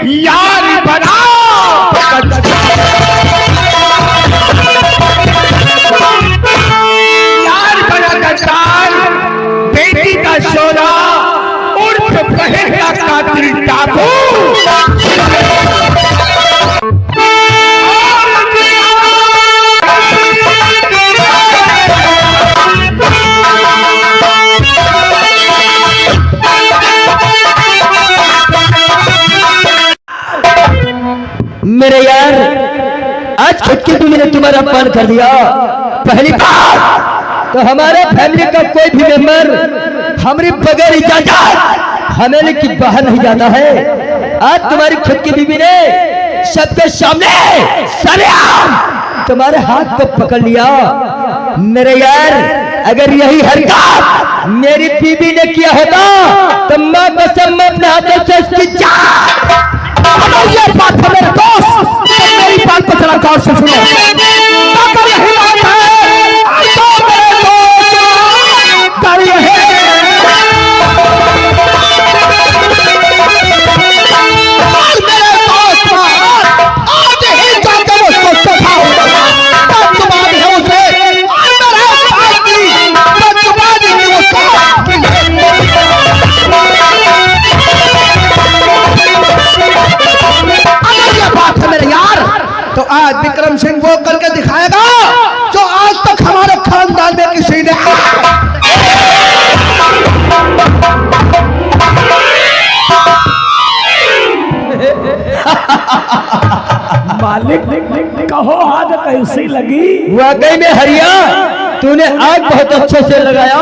यार बनाओ। यार बना गद्दार, बेटी का शोरा, उर्फ बहन का कातिल टापू। मेरे यार, आज खुद की बीवी ने तुम्हारा अपमान कर दिया। पहली बात तो हमारे फैमिली का कोई भी मेंबर हमारी बगैर इजाजत हमें की बाहर नहीं जाता है। आज तुम्हारी खुद की बीवी ने सबके सामने सरेआम तुम्हारे हाथ को पकड़ लिया। मेरे यार, अगर यही हरकत मेरी बीवी ने किया होता तो मां कसम मैं अपने हाथों से इसकी जान। ये बात है मेरे दोस्त, मेरी बात को जरा गौर से सुनो। अगर यही बात है तो मेरे दोस्त कर यही मेरे दोस्त आज ही जाकर उसको सिखाऊंगा। तब तुम्हारी है उसे मेरे साथ की तब तुम्हारी की उसको। तो आज विक्रम सिंह वो करके दिखाएगा जो आज तक हमारे खानदान में किसी ने। मालिक कहो आज कैसी लगी? वाकई में हरिया, तूने आग बहुत अच्छे से लगाया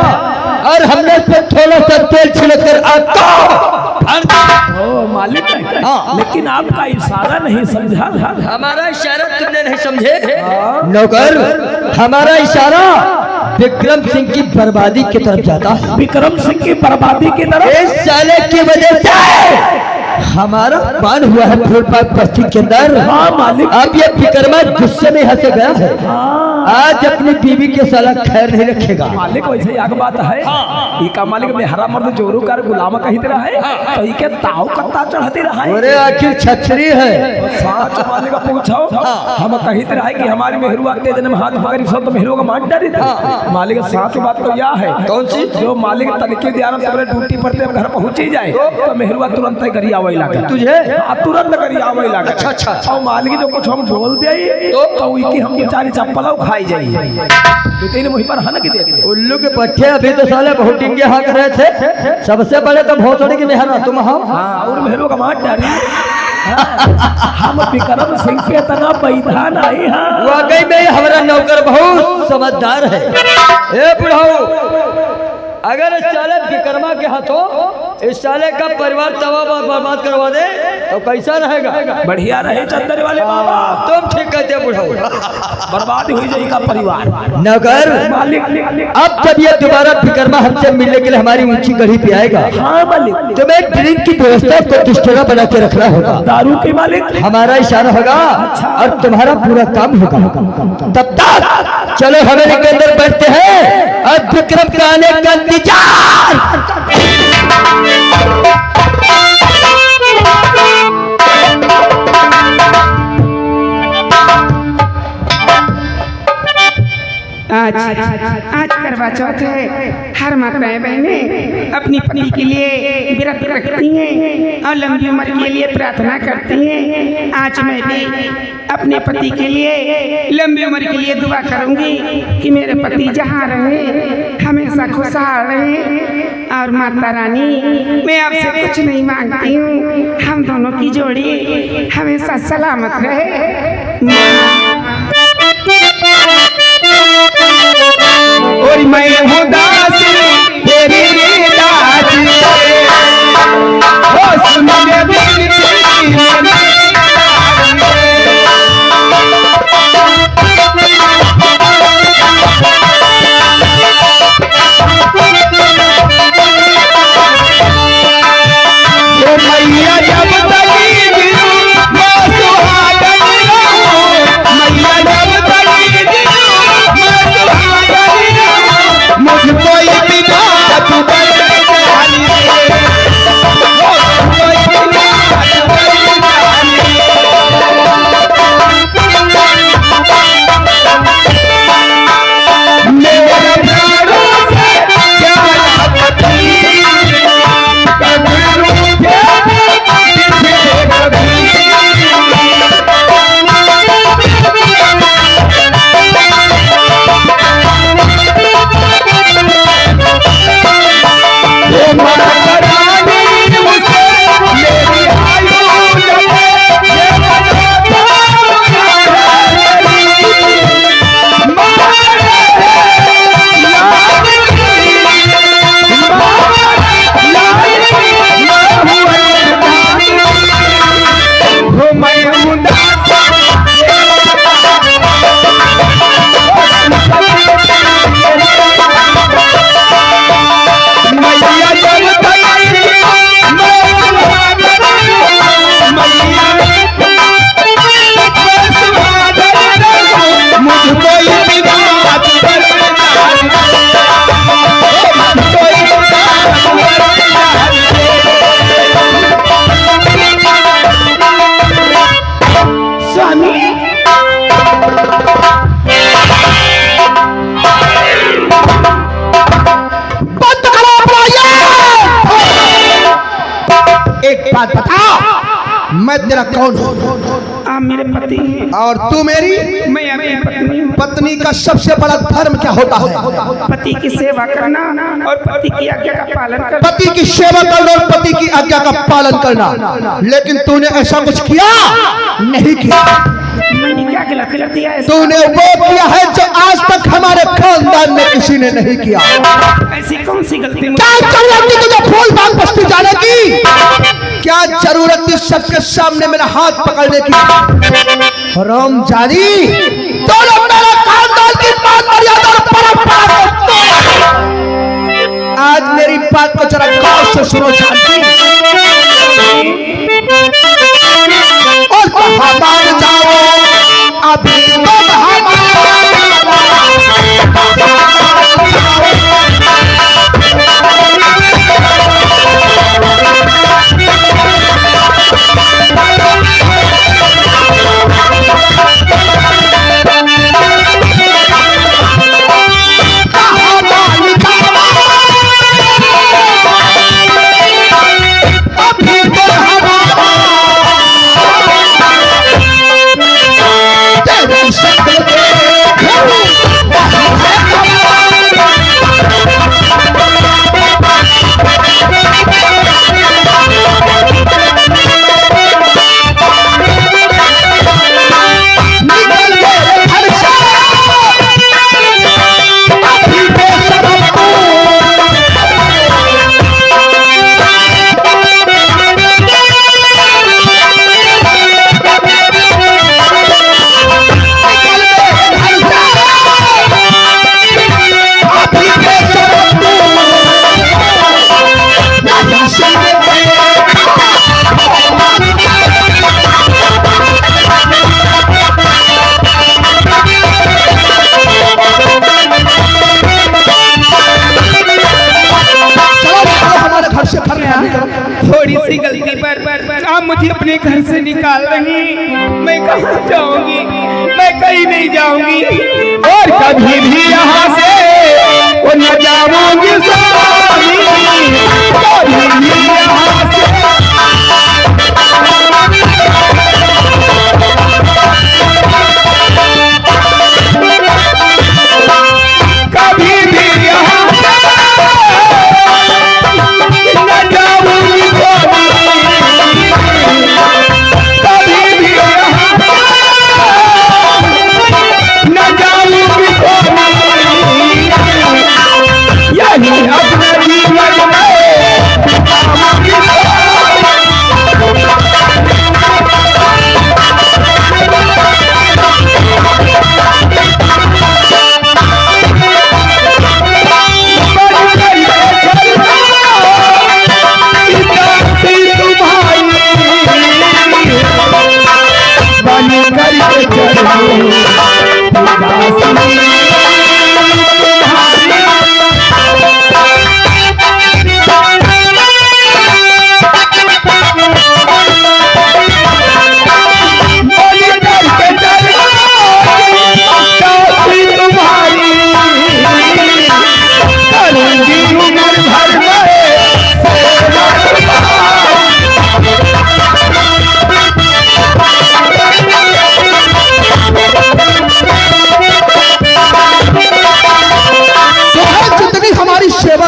और हमने इस पे थोड़ा सा तेल छिड़क कर आग ओ मालिक, लेकिन आपका इशारा नहीं समझा। हमारा इशारा तुमने नहीं समझे? नौकर, हमारा इशारा विक्रम सिंह की बर्बादी की तरफ जाता है। विक्रम सिंह की बर्बादी की तरफ? इस साले की वजह से हमारा पान हुआ है फूलबाग बस्ती के अंदर। हाँ मालिक। अब ये विक्रमा गुस्से में हंस गया है। आज अपनी बीवी के साला खैर नहीं रखेगा। मालिक वैसे एक बात है, इका मालिक में हरा मर्द जोरू कर गुलाम कही रहा है तो इके ताव कत्ता चढ़ती रहा है। अरे आखिर छछरी है। साच मालिक पूछो, हम कही रहा है कि हमारी मेहरुआ के जन्म हाथ पकड़ी सब तो मेहरुआ का मार डरी था। मालिक साच बात तो यह है। कौन सी? जो मालिक तनके दिया तुम्हारे ड्यूटी पर घर पहुंच ही जाए तो मेहरुआ तुरंत ही करी आवे लगा तुझे। तुरंत करी आवे लगा। अच्छा। और मालिक जो कुछ हम बोल दे तो उनकी हम बेचारी चप्पल खाई जाइए। तीन मुही पर हन की देते उल्लू के पट्टे अभी तो साले बहुत टिंगे हाँ कर रहे थे। सबसे बड़े तो भोसड़ी की मेहरा तुम हो। और मेहरों का मार डाली। हम विक्रम सिंह के तना पैदा नहीं है। वाकई में हमारा नौकर बहुत समझदार है। ए बुढ़ाऊ, अगर इस साले विक्रमा के हाथों इस साले का परिवार तबाह बर्बाद करवा दे तो कैसा रहेगा? बढ़िया रहे चंदर वाले बाबा। तुम ठीक कहते हो बुढ़ाऊ। बर्बाद हुई जाएगा परिवार। नौकर, मालिक अब जब ये दोबारा विक्रमा हमसे मिलने के लिए हमारी ऊंची गढ़ी पे आएगा, हाँ मालिक, तुम्हें ड्रिंक की व्यवस्था को डिस्टोरा बना के रखना होगा। दारू के मालिक हमारा इशारा होगा और तुम्हारा पूरा काम होगा। तब तक चलो हवेली के अंदर बैठते हैं और विक्रम के आने का इंतजार। आज करवा चौथ है। हर माताएं बहनें अपनी पति के लिए व्रत रखती हैं और लंबी उम्र के लिए प्रार्थना करती हैं। आज मैं भी अपने पति के लिए लंबी उम्र के लिए दुआ करूंगी कि मेरे पति जहाँ रहे हमेशा खुशहाल रहे। और माता रानी, मैं आपसे कुछ नहीं मांगती हूँ, हम दोनों की जोड़ी हमेशा सलामत रहे। और मैं हूँ दास तेरी दास, हो सुन मेरी मैया जब तक मैं सुहागन रहूं, मैया जब तक मैं सुहागन रहूं, मुझको ये बिना तू बन जानी रे, मुझको ये बिना तू मैं तेरा कौन हूँ? आप मेरे पति हैं और तू मेरी मैं आपकी पत्नी हूँ। पत्नी का सबसे बड़ा धर्म क्या होता है? पति की सेवा करना और पति की आज्ञा का पालन करना। पति की सेवा करना और पति की आज्ञा का पालन करना। लेकिन तूने ऐसा कुछ किया नहीं किया। मैंने क्या गलत कर दिया है? तूने वो किया है जो आज तक हमारे खानदान में किसी ने नहीं किया। ऐसी कौन सी गलती क्या जरूरत थी तुझे फूल बाग बस्ती जाने की? क्या जरूरत थी सबके सामने मेरा हाथ पकड़ने की? राम जानी तो लोग मेरे खानदान की मान मर्यादा और परंपरा को आज मेरी बात को जरा गौर से सुनो जानती और कहाँ मान जाओ अभी तो थोड़ी सी गलती पर आप मुझे अपने घर से निकाल रही। मैं कहाँ जाऊंगी? मैं कहीं नहीं जाऊंगी और कभी भी यहाँ से वो न जाऊंगी। कभी भी यहाँ से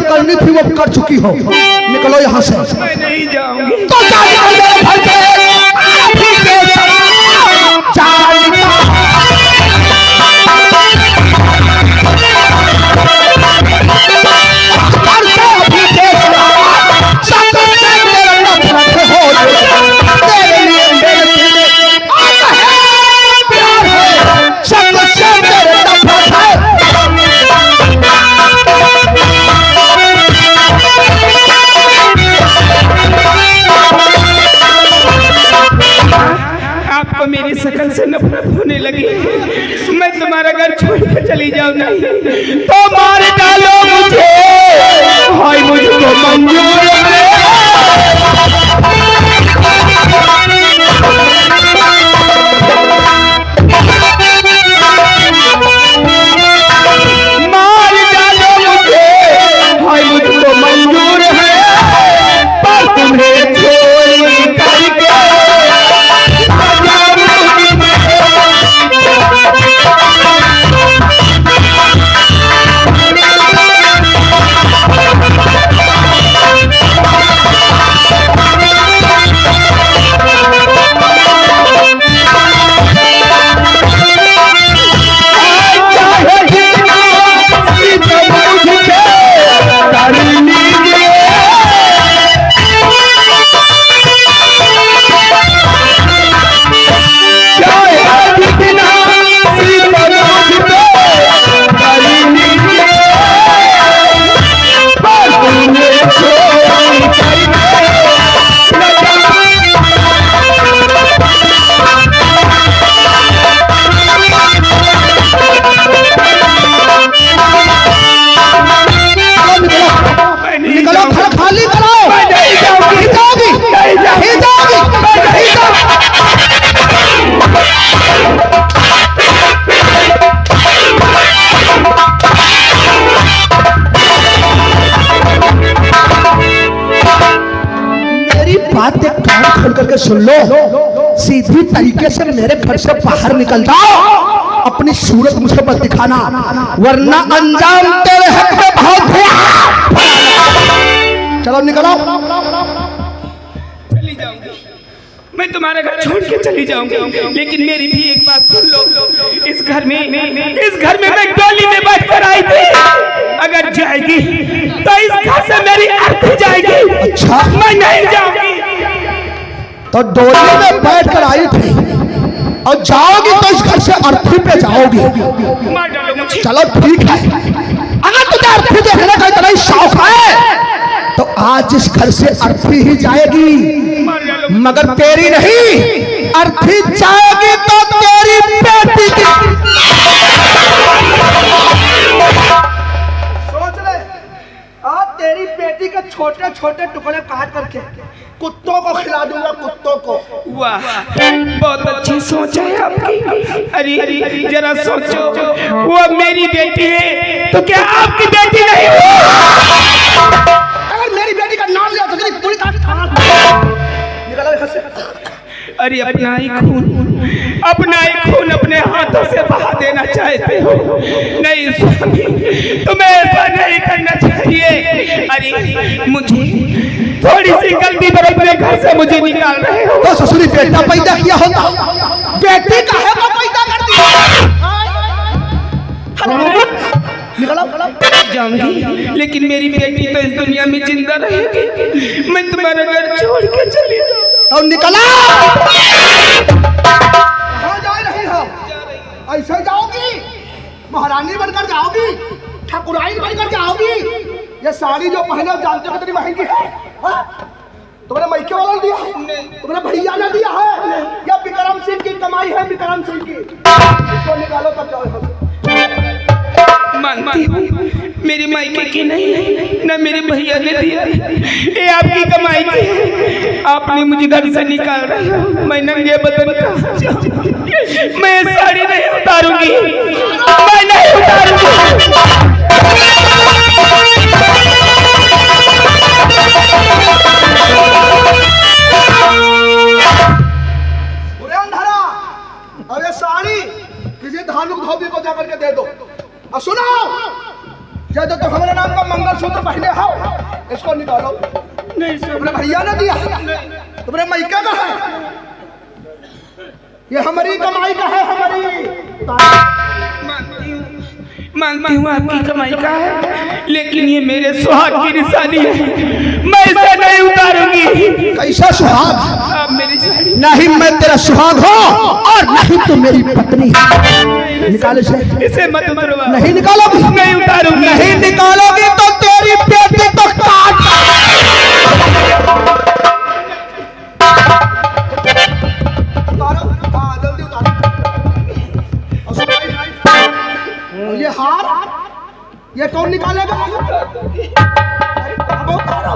करनी थी वो कर चुकी हो। निकलो यहाँ से। मैं नहीं जाऊंगी। तो मेरी शकल से नफरत होने लगी। मैं तुम्हारा घर छोड़ कर चली जाऊं नहीं तो मार डालो मुझे। हाय मुझको मंजूर है। मार डालो मुझे। हाय मुझको मंजूर है पर तुम्हें छोड़ करके सुन लो, सीधी तरीके से मेरे घर से बाहर निकल जाओ, अपनी सूरत मुझे मत दिखाना, वरना अंजाम तेरे हक में बहुत है। चलो निकलो। चली जाऊंगी, मैं तुम्हारे घर छोड़ के चली जाऊंगी, लेकिन मेरी भी एक बात सुन लो। इस घर में मैं डोली में बैठ कर आई थी, अगर जाएगी तो इस घर से मेरी अर्थी जाएगी। अच्छा, मैं नहीं जाऊंगी। तो डोली में बैठ कर आई थी और जाओगी तो इस घर से अर्थी पे जाओगी। मार डालो मुझे। चलो ठीक है, अगर तुझे अर्थी देखने का इतना ही शौक है तो आज इस घर से अर्थी ही जाएगी, मगर तेरी नहीं, अर्थी जाएगी तो तेरी बेटी की। सोच ले, आज तेरी बेटी के छोटे छोटे टुकड़े काट करके कुत्तों को खिला दूंगा, कुत्तों को। वाह, बहुत अच्छी सोच है आपकी। अरे जरा सोचो, वो मेरी बेटी है तो क्या आपकी बेटी नहीं हो? अगर मेरी बेटी का नाम लिया तो तेरी पूरी काट निकलो यहाँ से। अरे अपना ही खून अपने हाथों से बहा देना चाहते हो? नहीं स्वामी, तुम्हें ऐसा नहीं करना चाहिए। अरे मुझे थोड़ी सी गलती पर अपने घर से मुझे निकाल रहे हो। तो ससुरी बेटा पैदा किया होता, बेटी का है वो पैदा कर दिया। निकलो जाऊंगी, लेकिन मेरी बेटी तो इस दुनिया में जिंदा रहेगी। मैं तुम्हारा घर छोड़ के चली जाऊँ। तो निकला। कहाँ जा रही हो? ऐसे जाओगी, महारानी बनकर जाओगी, ठाकुराइन बनकर जाओगी? ये साड़ी जो पहने जानते हो कितनी महंगी है? तुम्हारे मायके वाला ने दिया है? तुम्हारे भैया ने दिया है? या विक्रम सिंह की कमाई है? विक्रम सिंह की। इसको निकालो तब जाओ यहाँ से। मानती हूँ मेरी मायके की नहीं है, न मेरे भैया ने दिया है, ये आपकी कमाई की है। आपने मुझे घर से निकाल रहे हो, मैं नंगे बदन का मैं साड़ी नहीं उतारूंगी, मैं नहीं उतारूंगी। अरे साड़ी किसी धानुक धोबी को जाकर के दे दो। और सुनो, जब तो हमारे नाम का मंगलसूत्र पहने हो, इसको निकालो। नहीं सर, तुम्हारे भैया ने दिया, तुम्हारे मायके का है, ये हमारी कमाई का है, हमारी। मानती हूँ आपकी कमाई का है, लेकिन ये मेरे सुहाग की निशानी है, मैं इसे नहीं उतारूंगी। कैसा सुहाग? आप मेरी साड़ी नहीं मैं तेरा सुहाग हो और नहीं तो मेरी पत्नी। निकालो इसे मत उतरवा। नहीं निकालोगी? नहीं उतारूंगी। नहीं निकालोगी तो तेरी बेटी को काट। उतारो, हाँ जल्दी उतारो। और ये हार, ये कौन निकालेगा? अब उतारो।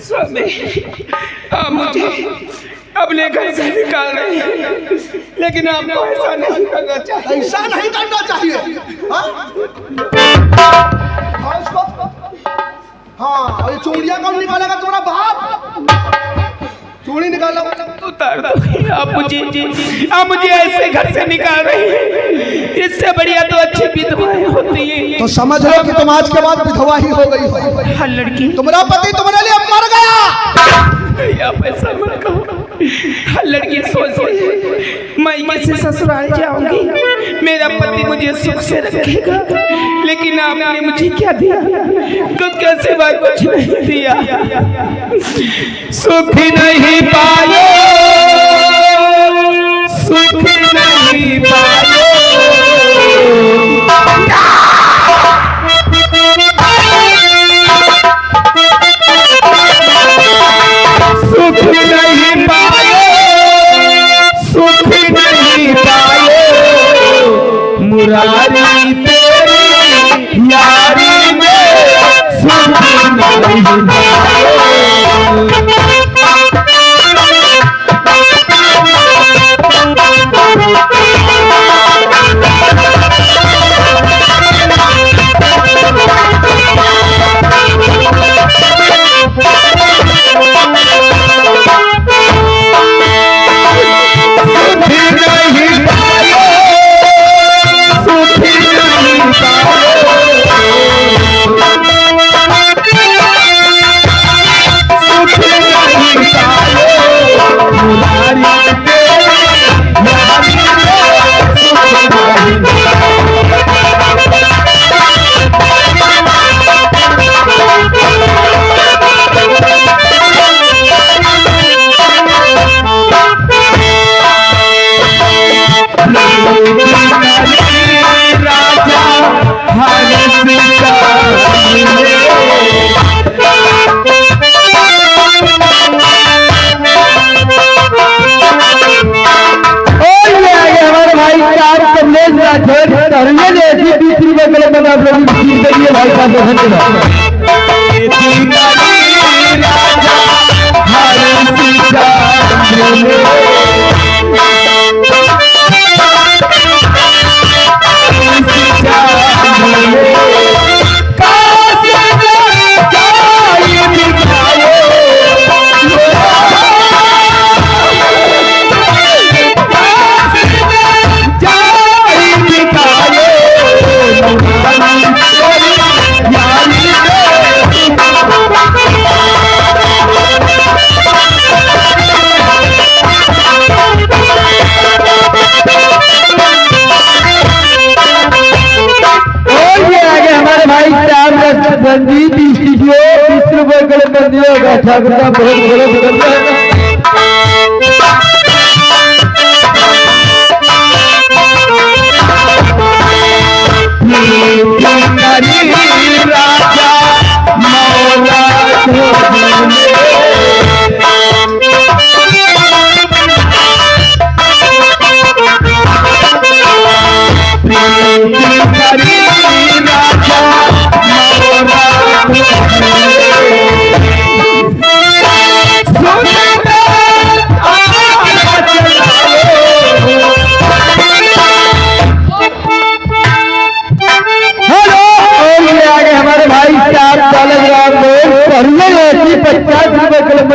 स्वामी, आप मुझे अपने घर से निकाल रहे हैं, लेकिन आपको ऐसा नहीं करना चाहिए। ऐसा नहीं करना चाहिए। हाँ? और इसको? हाँ, और ये चूड़ियाँ कौन निकालेगा? तुम्हारा बाप। चूड़ी निकालो। उतार दो। आप मुझे ऐसे घर से निकाल रही हैं, इससे बढ़िया तो अच्छी विधवाएं होती हैं। तो समझ लो कि तुम आज के बाद विधवा ही हो गई हो। हर लड़की तुम्हारा पति तुम्हारे लिए मर गया। आप ऐसा मत कहो। हर लड़की सोचती है मैं कैसे ससुराल जाऊंगी, मेरा पति मुझे सुख से रखेगा, लेकिन आपने मुझे क्या दिया? दुख के सिवा कुछ नहीं दिया। सुख नहीं पाए, सुख नहीं पाए, सुख नहीं पाए, सुख नहीं पाए, मुरारी तेरी यारी में सुख नहीं पाए। आप लोग सीन करिए भाई साहब धन्यवाद। संगीत स्टूडियो 20 रुपए कड़े कर दिया गया बहुत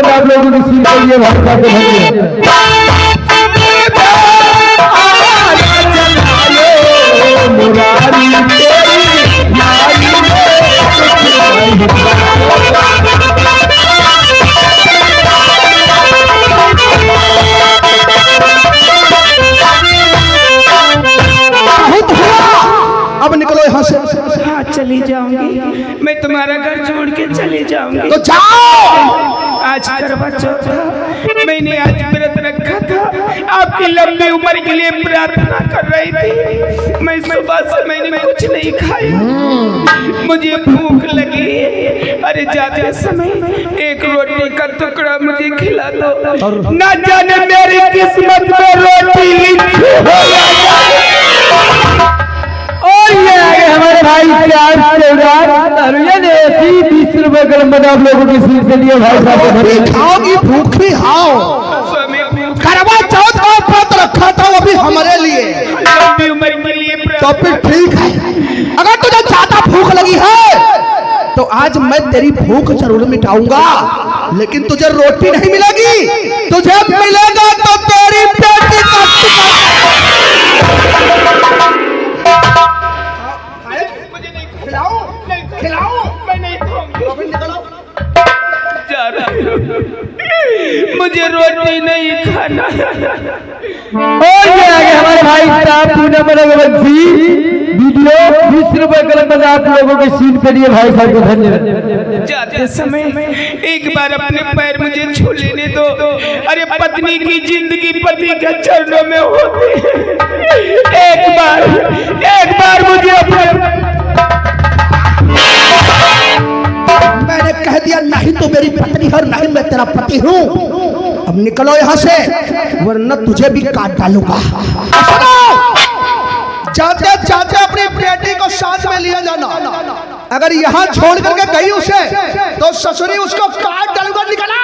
आप लोगों को सीन करिए भाई साहब अब निकलो यहाँ से। हाँ चली जाऊंगी, मैं तुम्हारा घर छोड़ के चली जाऊंगी। तो जाओ। आज करवा चौथ था, मैंने आज व्रत रखा था, आपकी लंबी उम्र के लिए प्रार्थना कर रही थी। मैं सुबह से मैंने कुछ नहीं खाया, मुझे भूख लगी है। अरे जाते समय एक रोटी का टुकड़ा मुझे खिला दो, ना जाने मेरी किस्मत में रोटी लिखी हो और ये आगे हमारे भाई ने 20 रुपए कलम आप लोगों की सीट के लिए भाई साहब खाओगी भूख भी हाओ। करवा चौथ का व्रत रखा था वो भी हमारे लिए, लंबी उम्र के लिए। तो फिर ठीक है, अगर तुझे ज्यादा भूख लगी है तो आज मैं तेरी भूख जरूर मिटाऊंगा, लेकिन तुझे रोटी नहीं मिलेगी, तुझे मिलेगा तो तेरी पेटी का खिलाओ, मैं नहीं खाऊंगी। जा रहा हूं, मुझे रोटी नहीं खाना। और ये आगे हमारे भाई साहब वीडियो 20 रुपए कलम आप लोगों के सीन के लिए भाई साहब को धन्यवाद। जाते समय एक बार अपने पैर मुझे छू लेने दो। अरे पत्नी की जिंदगी पति के चरणों में होती है। एक बार मुझे अपने मैंने कह दिया नहीं तो मेरी पत्नी और नहीं मैं तेरा पति हूँ। अब निकलो यहाँ से वरना तुझे भी काट डालूंगा। जाते जाते अपनी बेटी को साथ में लिया जाना, अगर यहाँ छोड़ करके गई उसे तो ससुरी उसको काट डालूंगा। निकला।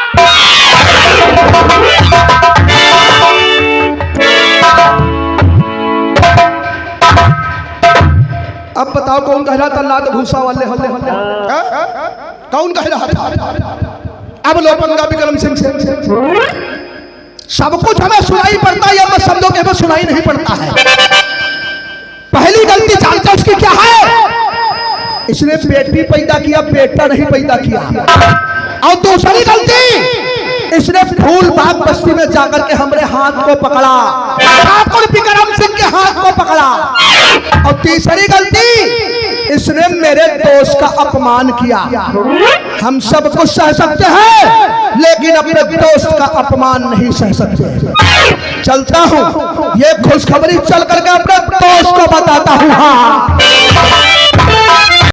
अब बताओ कौन कह रहा था लात भूसा वाले हल्ले हल्ले? कौन कह रहा था? अब लो पंगा विक्रम सिंह से। सब कुछ हमें सुनाई पड़ता है, या शब्दों के हमें सुनाई नहीं पड़ता है। पहली गलती जानते उसकी क्या है? इसने बेटी पैदा किया, बेटा नहीं पैदा किया। और दूसरी गलती, इसने फूल बाग बस्ती में जाकर के हमारे हाथ को पकड़ा, ठाकुर विक्रम सिंह के हाथ को पकड़ा। और तीसरी गलती, इसने मेरे दोस्त का अपमान किया। हम सब कुछ सह सकते हैं, लेकिन अपने दोस्त का अपमान नहीं सह सकते। चलता हूँ, ये खुशखबरी चल करके अपने दोस्त को बताता हूँ। हाँ